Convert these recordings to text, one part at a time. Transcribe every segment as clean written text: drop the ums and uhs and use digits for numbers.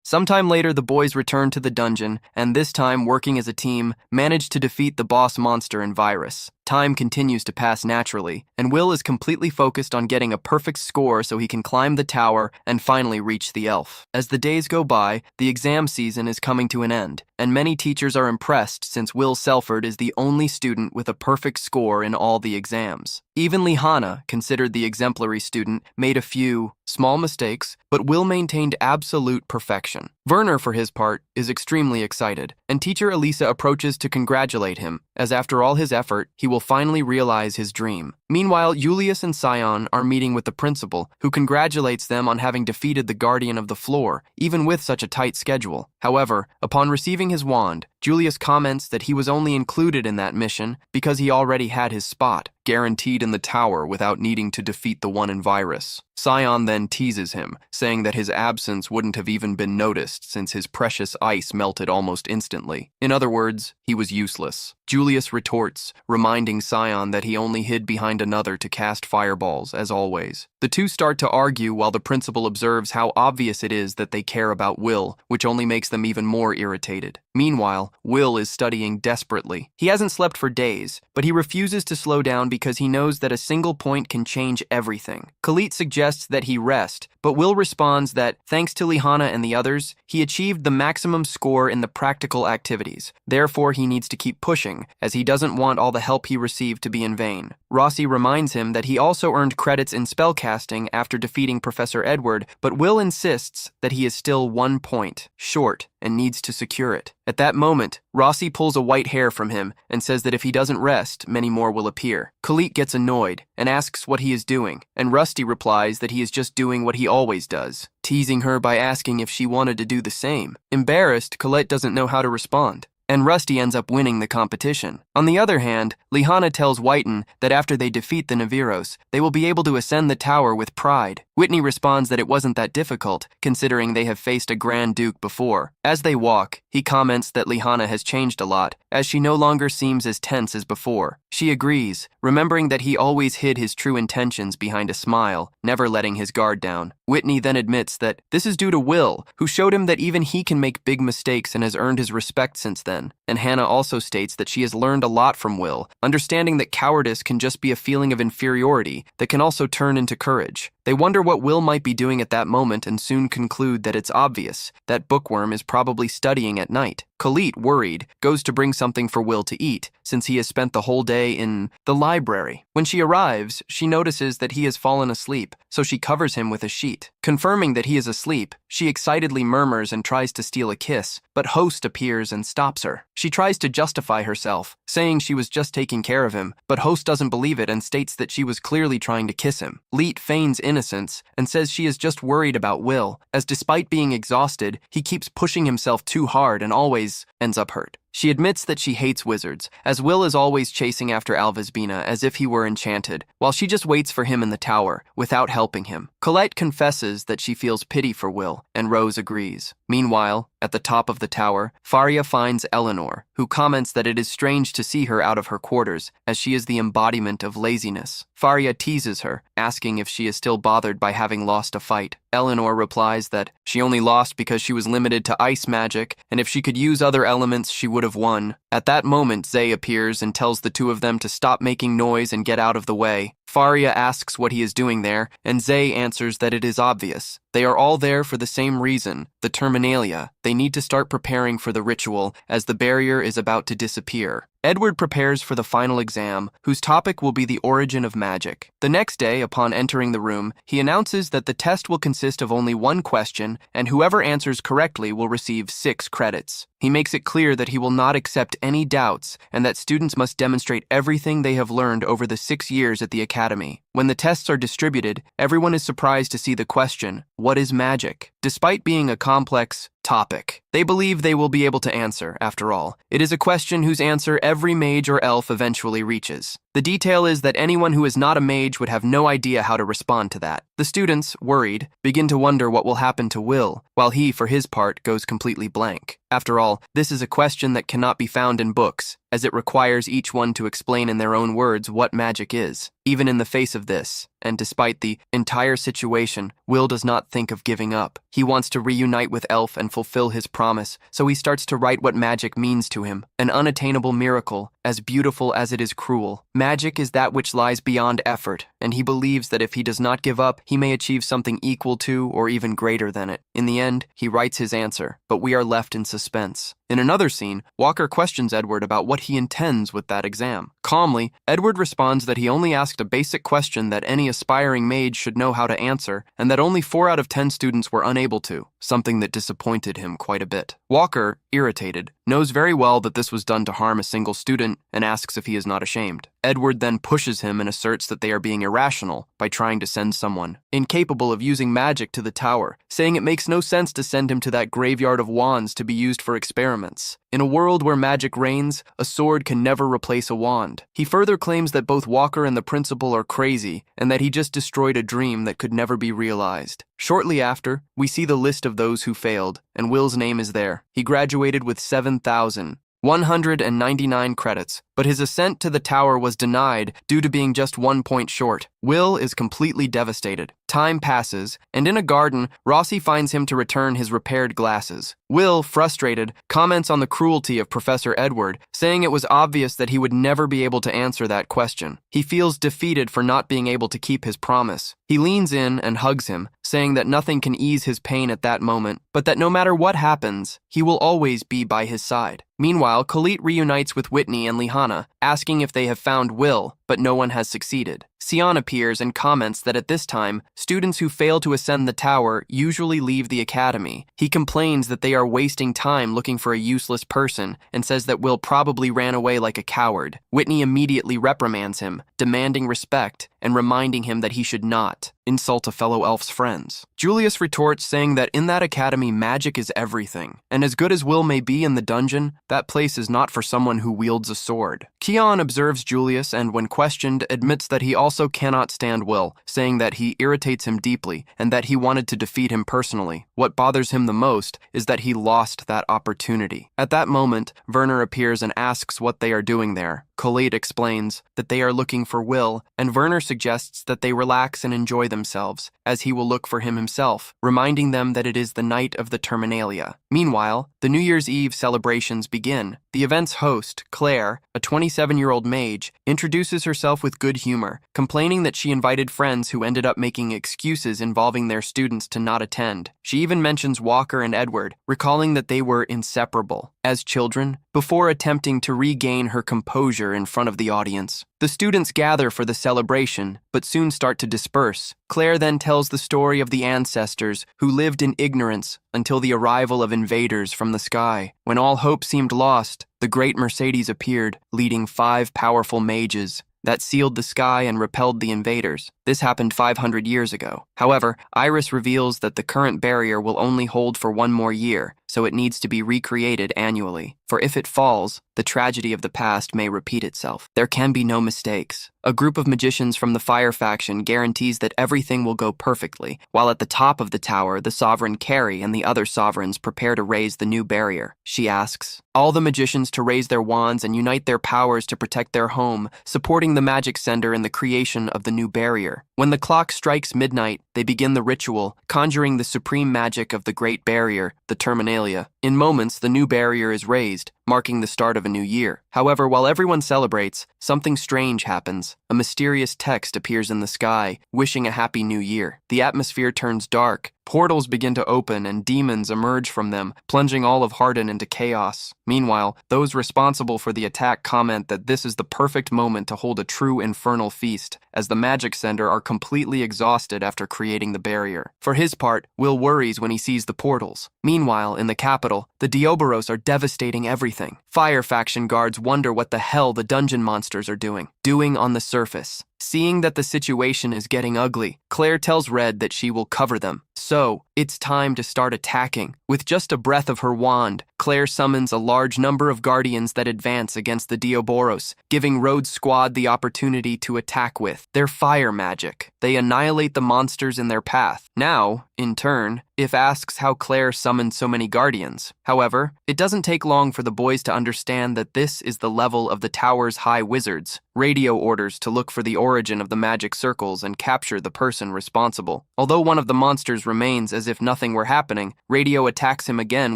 Sometime later, the boys return to the dungeon, and this time, working as a team, manage to defeat the boss monster and virus. Time continues to pass naturally, and Will is completely focused on getting a perfect score so he can climb the tower and finally reach the elf. As the days go by, the exam season is coming to an end, and many teachers are impressed since Will Selford is the only student with a perfect score in all the exams. Even Lihanna, considered the exemplary student, made a few small mistakes, but Will maintained absolute perfection. Werner, for his part, is extremely excited, and teacher Elisa approaches to congratulate him, as after all his effort, he will finally realize his dream. Meanwhile, Julius and Sion are meeting with the principal, who congratulates them on having defeated the Guardian of the Floor, even with such a tight schedule. However, upon receiving his wand, Julius comments that he was only included in that mission because he already had his spot guaranteed in the tower without needing to defeat the one in virus. Sion then teases him, saying that his absence wouldn't have even been noticed since his precious ice melted almost instantly. In other words, he was useless. Julius retorts, reminding Sion that he only hid behind another to cast fireballs, as always. The two start to argue while the principal observes how obvious it is that they care about Will, which only makes them even more irritated. Meanwhile, Will is studying desperately. He hasn't slept for days, but he refuses to slow down because he knows that a single point can change everything. Khalid suggests that he rest, but Will responds that, thanks to Lihanna and the others, he achieved the maximum score in the practical activities. Therefore, he needs to keep pushing, as he doesn't want all the help he received to be in vain. Rossi reminds him that he also earned credits in spellcasting after defeating Professor Edward, but Will insists that he is still 1 point short and needs to secure it. At that moment, Rossi pulls a white hair from him and says that if he doesn't rest, many more will appear. Khalid gets annoyed and asks what he is doing, and Rusty replies that he is just doing what he always does, teasing her by asking if she wanted to do the same. Embarrassed, Colette doesn't know how to respond, and Rusty ends up winning the competition. On the other hand, Lihanna tells Whiten that after they defeat the Naviros, they will be able to ascend the tower with pride. Whitney responds that it wasn't that difficult, considering they have faced a Grand Duke before. As they walk, he comments that Lihanna has changed a lot, as she no longer seems as tense as before. She agrees, remembering that he always hid his true intentions behind a smile, never letting his guard down. Whitney then admits that this is due to Will, who showed him that even he can make big mistakes and has earned his respect since then. And Hannah also states that she has learned a lot from Will, understanding that cowardice can just be a feeling of inferiority that can also turn into courage. They wonder what Will might be doing at that moment and soon conclude that it's obvious that Bookworm is probably studying at night. Khalid, worried, goes to bring something for Will to eat, since he has spent the whole day in the library. When she arrives, she notices that he has fallen asleep, so she covers him with a sheet. Confirming that he is asleep, she excitedly murmurs and tries to steal a kiss, but Host appears and stops her. She tries to justify herself, saying she was just taking care of him, but Host doesn't believe it and states that she was clearly trying to kiss him. Leet feigns innocence and says she is just worried about Will, as despite being exhausted, he keeps pushing himself too hard and always ends up hurt. She admits that she hates wizards, as Will is always chasing after Alvisbina as if he were enchanted, while she just waits for him in the tower, without helping him. Colette confesses that she feels pity for Will, and Rose agrees. Meanwhile, at the top of the tower, Faria finds Eleanor, who comments that it is strange to see her out of her quarters, as she is the embodiment of laziness. Faria teases her, asking if she is still bothered by having lost a fight. Eleanor replies that she only lost because she was limited to ice magic, and if she could use other elements, she would have won. At that moment, Zay appears and tells the two of them to stop making noise and get out of the way. Faria asks what he is doing there, and Zay answers that it is obvious. They are all there for the same reason, the Terminalia. They need to start preparing for the ritual, as the barrier is about to disappear. Edward prepares for the final exam, whose topic will be the origin of magic. The next day, upon entering the room, he announces that the test will consist of only one question, and whoever answers correctly will receive 6 credits. He makes it clear that he will not accept any doubts, and that students must demonstrate everything they have learned over the 6 years at the academy. When the tests are distributed, everyone is surprised to see the question, "What is magic?" Despite being a complex topic, they believe they will be able to answer, after all. It is a question whose answer every mage or elf eventually reaches. The detail is that anyone who is not a mage would have no idea how to respond to that. The students, worried, begin to wonder what will happen to Will, while he, for his part, goes completely blank. After all, this is a question that cannot be found in books, as it requires each one to explain in their own words what magic is. Even in the face of this, and despite the entire situation, Will does not think of giving up. He wants to reunite with Elf and fulfill his promise, so he starts to write what magic means to him, an unattainable miracle, as beautiful as it is cruel. Magic is that which lies beyond effort, and he believes that if he does not give up, he may achieve something equal to or even greater than it. In the end, he writes his answer, but we are left in suspense. In another scene, Walker questions Edward about what he intends with that exam. Calmly, Edward responds that he only asked a basic question that any aspiring mage should know how to answer, and that only 4 out of 10 students were unable to, something that disappointed him quite a bit. Walker, irritated, knows very well that this was done to harm a single student and asks if he is not ashamed. Edward then pushes him and asserts that they are being irrational by trying to send someone incapable of using magic to the tower, saying it makes no sense to send him to that graveyard of wands to be used for experiments. In a world where magic reigns, a sword can never replace a wand. He further claims that both Walker and the principal are crazy and that he just destroyed a dream that could never be realized. Shortly after, we see the list of those who failed, and Will's name is there. He graduated with 7,199 credits, but his ascent to the tower was denied due to being just 1 point short. Will is completely devastated. Time passes, and in a garden, Rossi finds him to return his repaired glasses. Will, frustrated, comments on the cruelty of Professor Edward, saying it was obvious that he would never be able to answer that question. He feels defeated for not being able to keep his promise. He leans in and hugs him, saying that nothing can ease his pain at that moment, but that no matter what happens, he will always be by his side. Meanwhile, Khalid reunites with Whitney and Lihana, asking if they have found Will, but no one has succeeded. Sion appears and comments that at this time, students who fail to ascend the tower usually leave the academy. He complains that they are wasting time looking for a useless person and says that Will probably ran away like a coward. Whitney immediately reprimands him, demanding respect and reminding him that he should not insult a fellow elf's friends. Julius retorts, saying that in that academy magic is everything, and as good as Will may be in the dungeon, that place is not for someone who wields a sword. Keon observes Julius and, when questioned, admits that he also cannot stand Will, saying that he irritates him deeply and that he wanted to defeat him personally. What bothers him the most is that he lost that opportunity. At that moment, Werner appears and asks what they are doing there. Khalid explains that they are looking for Will, and Werner suggests that they relax and enjoy themselves, as he will look for him himself, reminding them that it is the night of the Terminalia. Meanwhile, the New Year's Eve celebrations begin. The event's host, Claire, a 27-year-old mage, introduces herself with good humor, complaining that she invited friends who ended up making excuses involving their students to not attend. She even mentions Walker and Edward, recalling that they were inseparable as children, before attempting to regain her composure in front of the audience. The students gather for the celebration, but soon start to disperse. Claire then tells the story of the ancestors who lived in ignorance until the arrival of invaders from the sky. When all hope seemed lost, the great Mercedes appeared, leading 5 powerful mages that sealed the sky and repelled the invaders. This happened 500 years ago. However, Iris reveals that the current barrier will only hold for 1 more year, so it needs to be recreated annually. For if it falls, the tragedy of the past may repeat itself. There can be no mistakes. A group of magicians from the Fire faction guarantees that everything will go perfectly, while at the top of the tower, the Sovereign Carrie and the other sovereigns prepare to raise the new barrier. She asks all the magicians to raise their wands and unite their powers to protect their home, supporting the magic sender in the creation of the new barrier. When the clock strikes midnight, they begin the ritual, conjuring the supreme magic of the Great Barrier, the Terminalia. In moments, the new barrier is raised, marking the start of a new year. However, while everyone celebrates, something strange happens. A mysterious text appears in the sky, wishing a happy new year. The atmosphere turns dark. Portals begin to open and demons emerge from them, plunging all of Hardin into chaos. Meanwhile, those responsible for the attack comment that this is the perfect moment to hold a true infernal feast, as the magic sender are completely exhausted after creating the barrier. For his part, Will worries when he sees the portals. Meanwhile, in the capital, the Diobaros are devastating everything. Fire faction guards wonder what the hell the dungeon monsters are doing on the surface. Seeing that the situation is getting ugly, Claire tells Red that she will cover them. So, it's time to start attacking. With just a breath of her wand, Claire summons a large number of guardians that advance against the Dioboros, giving Rhodes' squad the opportunity to attack with their fire magic. They annihilate the monsters in their path. Now, in turn, If asks how Claire summoned so many guardians. However, it doesn't take long for the boys to understand that this is the level of the tower's high wizards. Radio orders to look for the origin of the magic circles and capture the person responsible. Although one of the monsters remains as if nothing were happening, Radio attacks him again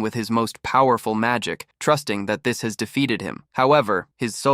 with his most powerful magic, trusting that this has defeated him. However, his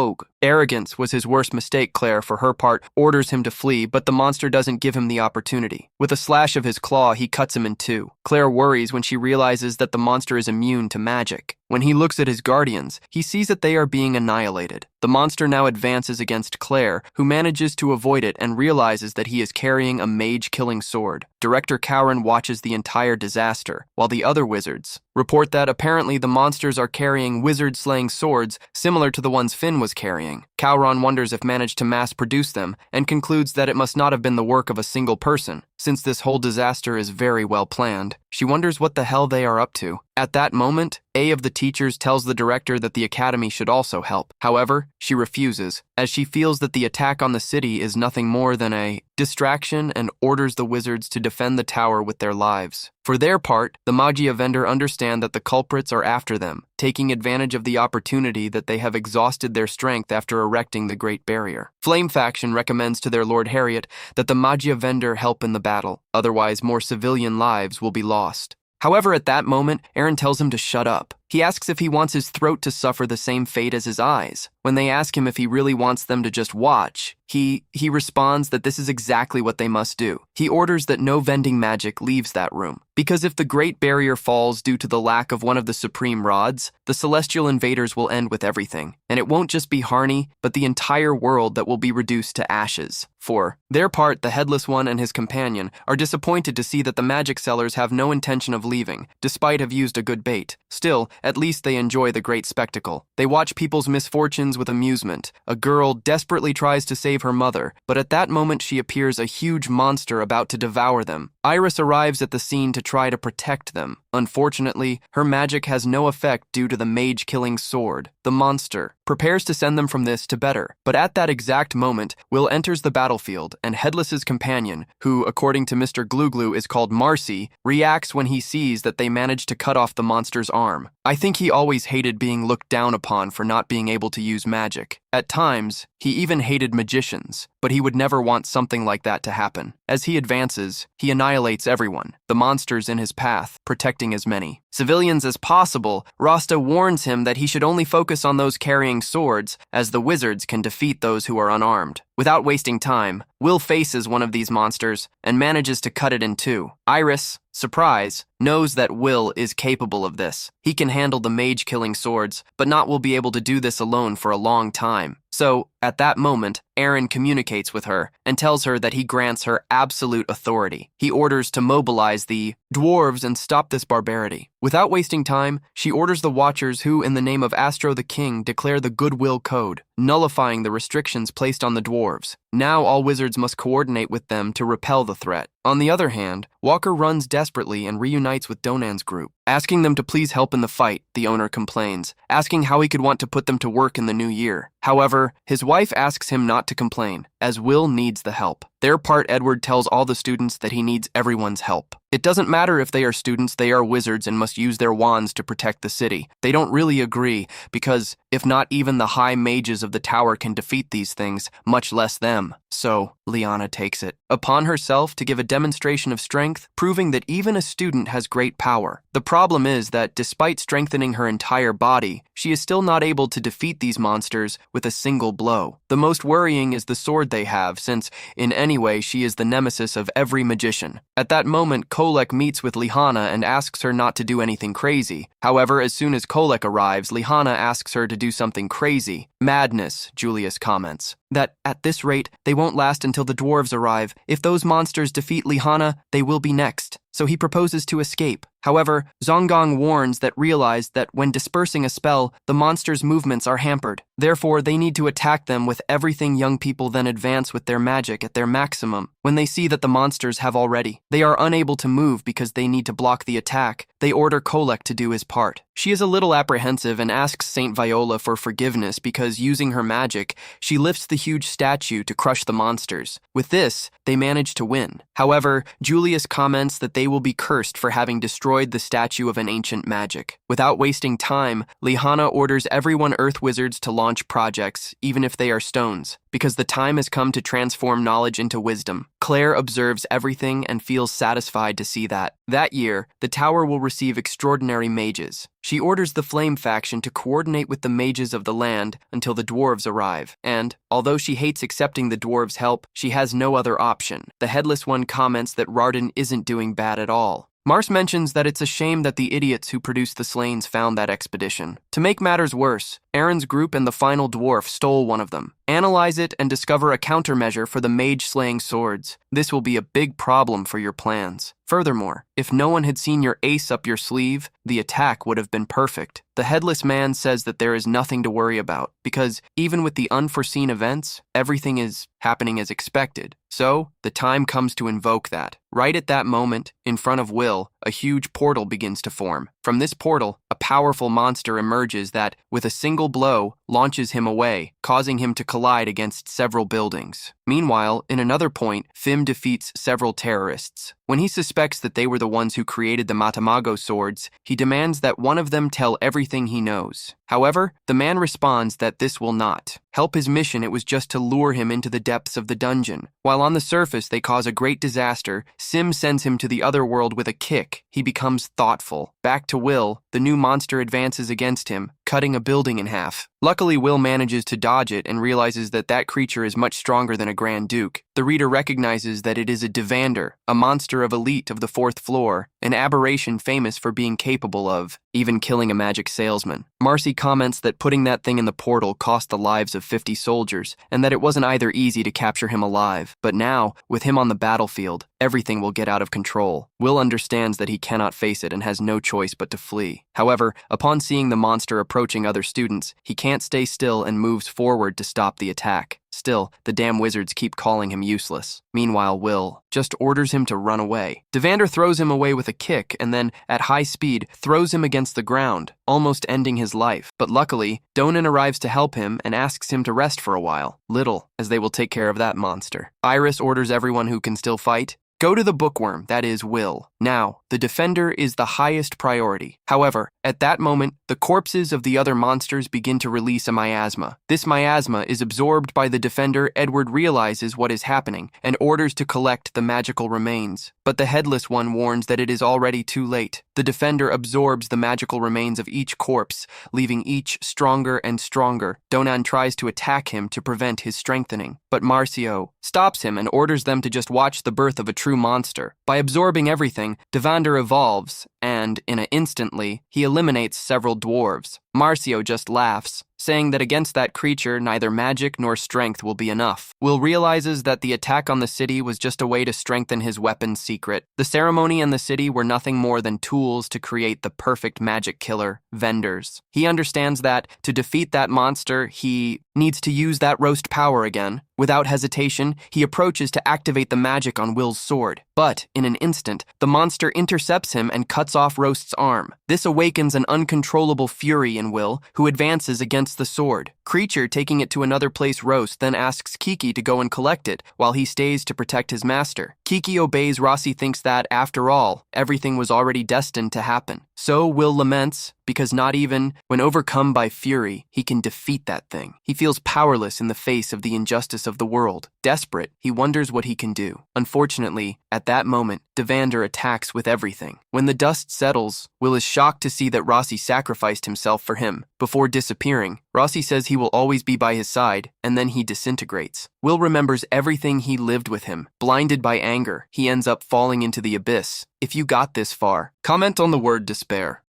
arrogance was his worst mistake. Claire, for her part, orders him to flee, but the monster doesn't give him the opportunity. With a slash of his claw, he cuts him in two. Claire worries when she realizes that the monster is immune to magic. When he looks at his guardians, he sees that they are being annihilated. The monster now advances against Claire, who manages to avoid it and realizes that he is carrying a mage-killing sword. Director Cowran watches the entire disaster, while the other wizards report that apparently the monsters are carrying wizard-slaying swords similar to the ones Finn was carrying. Cowran wonders if managed to mass-produce them and concludes that it must not have been the work of a single person. Since this whole disaster is very well planned, she wonders what the hell they are up to. At that moment, A of the teachers tells the director that the academy should also help. However, she refuses, as she feels that the attack on the city is nothing more than a distraction and orders the wizards to defend the tower with their lives. For their part, the Magia vendor understand that the culprits are after them, taking advantage of the opportunity that they have exhausted their strength after erecting the Great Barrier. Flame Faction recommends to their Lord Harriet that the Magia vendor help in the battle, otherwise more civilian lives will be lost. However, at that moment, Aaron tells him to shut up. He asks if he wants his throat to suffer the same fate as his eyes. When they ask him if he really wants them to just watch, he responds that this is exactly what they must do. He orders that no vending magic leaves that room, because if the Great Barrier falls due to the lack of one of the supreme rods, the celestial invaders will end with everything, and it won't just be Harney, but the entire world that will be reduced to ashes. For their part, the Headless One and his companion are disappointed to see that the magic sellers have no intention of leaving, despite have used a good bait. Still, at least they enjoy the great spectacle. They watch people's misfortunes with amusement. A girl desperately tries to save her mother, but at that moment she appears a huge monster about to devour them. Iris arrives at the scene to try to protect them. Unfortunately, her magic has no effect due to the mage-killing sword. The monster prepares to send them from this to better, but at that exact moment, Will enters the battlefield, and Headless's companion, who, according to Mr. Glue is called Marcy, reacts when he sees that they managed to cut off the monster's arm. I think he always hated being looked down upon for not being able to use magic. At times, he even hated magicians, but he would never want something like that to happen. As he advances, he annihilates everyone, the monsters in his path, protecting as many civilians as possible. Rasta warns him that he should only focus on those carrying swords, as the wizards can defeat those who are unarmed. Without wasting time, Will faces one of these monsters and manages to cut it in two. Iris, surprise, knows that Will is capable of this. He can handle the mage-killing swords, but not will be able to do this alone for a long time. So, at that moment, Aaron communicates with her and tells her that he grants her absolute authority. He orders to mobilize the dwarves and stop this barbarity. Without wasting time, she orders the Watchers who, in the name of Astro the King, declare the Goodwill Code, nullifying the restrictions placed on the dwarves. Now all wizards must coordinate with them to repel the threat. On the other hand, Walker runs desperately and reunites with Donan's group. Asking them to please help in the fight, the owner complains, asking how he could want to put them to work in the new year. However, his wife asks him not to complain, as Will needs the help. Their part, Edward tells all the students that he needs everyone's help. It doesn't matter if they are students, they are wizards and must use their wands to protect the city. They don't really agree, because if not even the high mages of the tower can defeat these things, much less them. So, Liana takes it upon herself to give a demonstration of strength, proving that even a student has great power. The problem is that despite strengthening her entire body, she is still not able to defeat these monsters with a single blow. The most worrying is the sword they have, since, in any way, she is the nemesis of every magician. At that moment, Kolek meets with Lihana and asks her not to do anything crazy. However, as soon as Kolek arrives, Lihana asks her to do something crazy. Madness, Julius comments. That, at this rate, they won't last until the dwarves arrive. If those monsters defeat Lihana, they will be next. So he proposes to escape. However, Zonggong warns that realize that when dispersing a spell, the monster's movements are hampered. Therefore, they need to attack them with everything. Young people then advance with their magic at their maximum. When they see that the monsters have already, they are unable to move because they need to block the attack. They order Kolek to do his part. She is a little apprehensive and asks Saint Viola for forgiveness because, using her magic, she lifts the huge statue to crush the monsters. With this, they manage to win. However, Julius comments that they will be cursed for having destroyed the statue of an ancient magic. Without wasting time, Lihana orders everyone Earth Wizards to launch projects, even if they are stones, because the time has come to transform knowledge into wisdom. Claire observes everything and feels satisfied to see that. That year, the tower will receive extraordinary mages. She orders the Flame faction to coordinate with the mages of the land until the dwarves arrive, and, although she hates accepting the dwarves' help, she has no other option. The Headless One comments that Rarden isn't doing bad at all. Mars mentions that it's a shame that the idiots who produced the Slains found that expedition. To make matters worse, Aaron's group and the final dwarf stole one of them. Analyze it and discover a countermeasure for the mage-slaying swords. This will be a big problem for your plans. Furthermore, if no one had seen your ace up your sleeve, the attack would have been perfect. The Headless Man says that there is nothing to worry about, because even with the unforeseen events, everything is happening as expected. So, the time comes to invoke that. Right at that moment, in front of Will, a huge portal begins to form. From this portal, a powerful monster emerges that, with a single blow, launches him away, causing him to collide against several buildings. Meanwhile, in another point, Fim defeats several terrorists. When he suspects that they were the ones who created the Matamago swords, he demands that one of them tell everything he knows. However, the man responds that this will not help his mission. It was just to lure him into the depths of the dungeon. While on the surface they cause a great disaster, Sim sends him to the other world with a kick. He becomes thoughtful. Back to Will, the new monster advances against him, cutting a building in half. Luckily, Will manages to dodge it and realizes that that creature is much stronger than a Grand Duke. The reader recognizes that it is a Devander, a monster of elite of the 4th floor, an aberration famous for being capable of even killing a magic salesman. Marcy comments that putting that thing in the portal cost the lives of 50 soldiers, and that it wasn't either easy to capture him alive. But now, with him on the battlefield, everything will get out of control. Will understands that he cannot face it and has no choice but to flee. However, upon seeing the monster approaching other students, he can't stay still and moves forward to stop the attack. Still, the damn wizards keep calling him useless. Meanwhile, Will just orders him to run away. Devander throws him away with a kick and then, at high speed, throws him against the ground, almost ending his life. But luckily, Donan arrives to help him and asks him to rest for a while. Little, as they will take care of that monster. Iris orders everyone who can still fight, go to the bookworm, that is, Will. Now, the defender is the highest priority. However, at that moment, the corpses of the other monsters begin to release a miasma. This miasma is absorbed by the defender. Edward realizes what is happening and orders to collect the magical remains. But the Headless One warns that it is already too late. The defender absorbs the magical remains of each corpse, leaving each stronger and stronger. Donan tries to attack him to prevent his strengthening, but Marcio stops him and orders them to just watch the birth of a true monster. By absorbing everything, Devander evolves, and, instantly, he eliminates several dwarves. Marcio just laughs, saying that against that creature, neither magic nor strength will be enough. Will realizes that the attack on the city was just a way to strengthen his weapon's secret. The ceremony and the city were nothing more than tools to create the perfect magic killer, vendors. He understands that, to defeat that monster, he needs to use that roast power again. Without hesitation, he approaches to activate the magic on Will's sword. But, in an instant, the monster intercepts him and cuts off Roast's arm. This awakens an uncontrollable fury in Will, who advances against the sword. Creature taking it to another place. Roast then asks Kiki to go and collect it, while he stays to protect his master. Kiki obeys. Rossi thinks that, after all, everything was already destined to happen. So Will laments, because not even when overcome by fury, he can defeat that thing. He feels powerless in the face of the injustice of the world. Desperate, he wonders what he can do. Unfortunately, at that moment, Devander attacks with everything. When the dust settles, Will is shocked to see that Rossi sacrificed himself for him. Before disappearing, Rossi says he will always be by his side, and then he disintegrates. Will remembers everything he lived with him. Blinded by anger, he ends up falling into the abyss. If you got this far, comment on the word despair.